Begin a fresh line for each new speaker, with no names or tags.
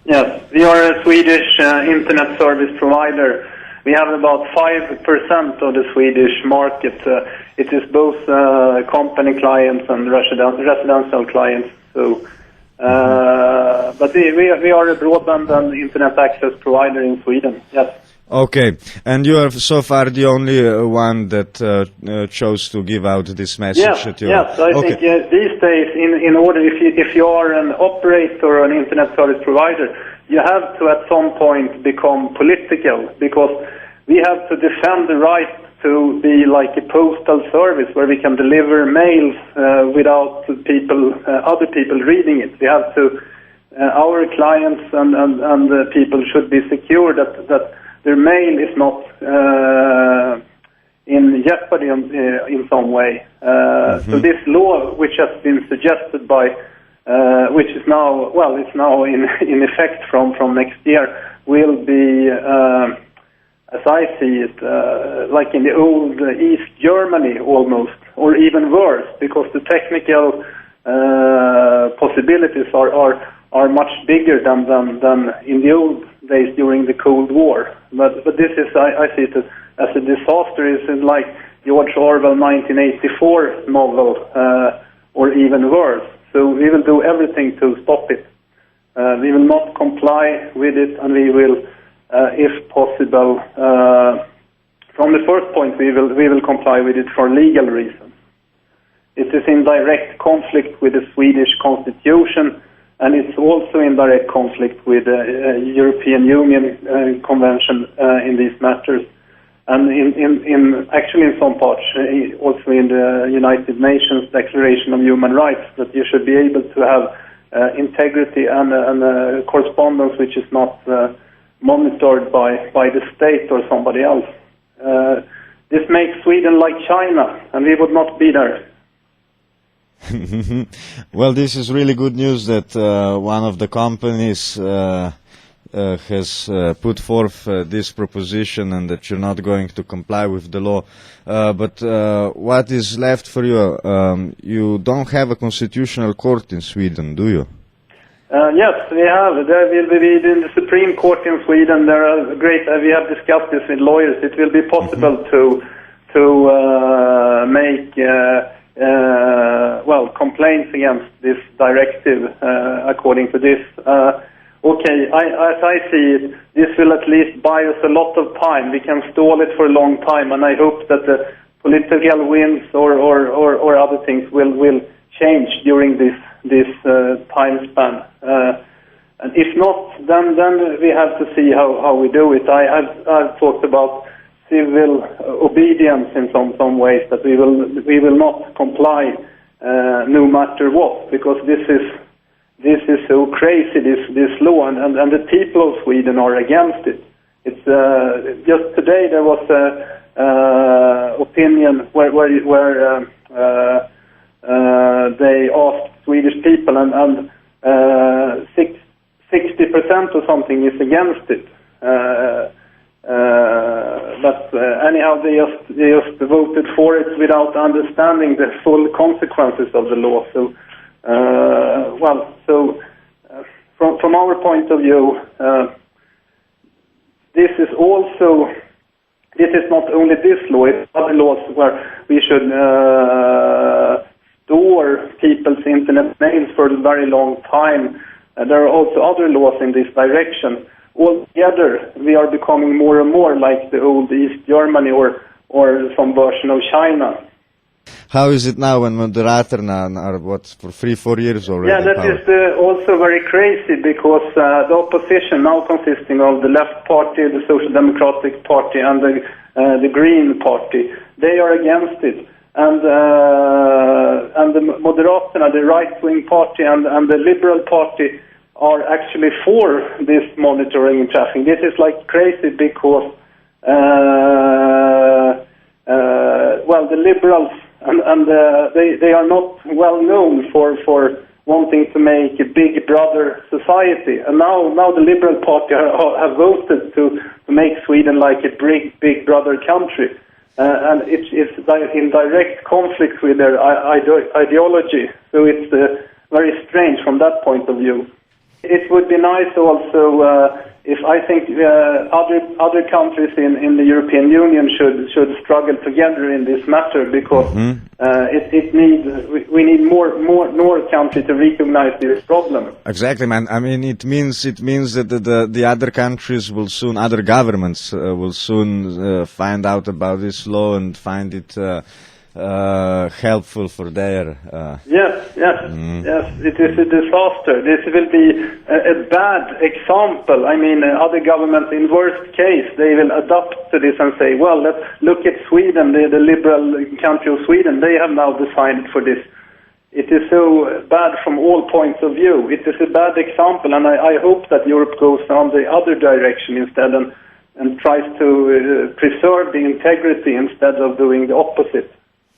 Yes, we are a Swedish internet service provider. We have about 5% of the Swedish market. It is both company clients and residential clients. So, but we are a broadband and internet access provider in Sweden. Yes.
Okay, and you are so far the only one that chose to give out this message.
Yes, yes. I think these days, in order, if you are an operator or an internet service provider, you have to at some point become political, because we have to defend the right to be like a postal service where we can deliver mails without other people reading it. We have to, our clients and people should be secure that their mail is not in jeopardy in some way. So this law, which has been suggested by, which is now, well, it's now in effect from next year, will be, as I see it, like in the old East Germany almost, or even worse, because the technical possibilities are much bigger than in the old days during the Cold War. But this is, I see it as a disaster. It's like George Orwell 1984 novel, or even worse. So we will do everything to stop it. We will not comply with it, and we will, if possible, from the first point, we will comply with it for legal reasons. It is in direct conflict with the Swedish constitution, and it's also in direct conflict with the European Union Convention in these matters, and actually in some parts also in the United Nations Declaration of Human Rights, that you should be able to have integrity and correspondence which is not monitored by the state or somebody else. This makes Sweden like China, and we would not be there.
Well, this is really good news that one of the companies has put forth this proposition, and that you're not going to comply with the law. But what is left for you? You don't have a constitutional court in Sweden, do you?
Yes, we have. There will be in the Supreme Court in Sweden. There are great. We have discussed this with lawyers. It will be possible to make complaints against this directive according to this. Okay, as I see it, this will at least buy us a lot of time. We can stall it for a long time, and I hope that the political winds or other things will change during this time span. And if not, then we have to see how we do it. I've talked about civil obedience in some ways, that we will not comply no matter what, because this is so crazy, this law, and the people of Sweden are against it. It's just today there was a opinion where they asked Swedish people, and 60% or something is against it. But anyhow, they just voted for it without understanding the full consequences of the law. So, from our point of view, this is not only this law, it's other laws where we should store people's internet mails for a very long time. There are also other laws in this direction. Altogether, we are becoming more and more like the old East Germany or some version of China.
How is it now when Moderaterna are, for 3-4 years already?
Yeah, that is also very crazy, because the opposition, now consisting of the Left Party, the Social Democratic Party, and the Green Party, they are against it. And the Moderaterna, the right-wing party, and the Liberal Party are actually for this monitoring and tracking. This is like crazy, because the Liberals and they are not well known for wanting to make a big brother society, and now the Liberal Party have voted to make Sweden like a big brother country, and it's in direct conflict with their ideology. So it's very strange from that point of view. It would be nice also if I think other countries in the European Union should struggle together in this matter, because we need more countries to recognize this problem.
Exactly, man. I mean, it means that the other countries will soon, other governments will soon find out about this law and find it helpful for their.
Yes. It is a disaster. This will be a bad example. I mean, other governments, in worst case, they will adapt to this and say, well, let's look at Sweden, the liberal country of Sweden. They have now decided for this. It is so bad from all points of view. It is a bad example, and I hope that Europe goes on the other direction instead and tries to preserve the integrity instead of doing the opposite.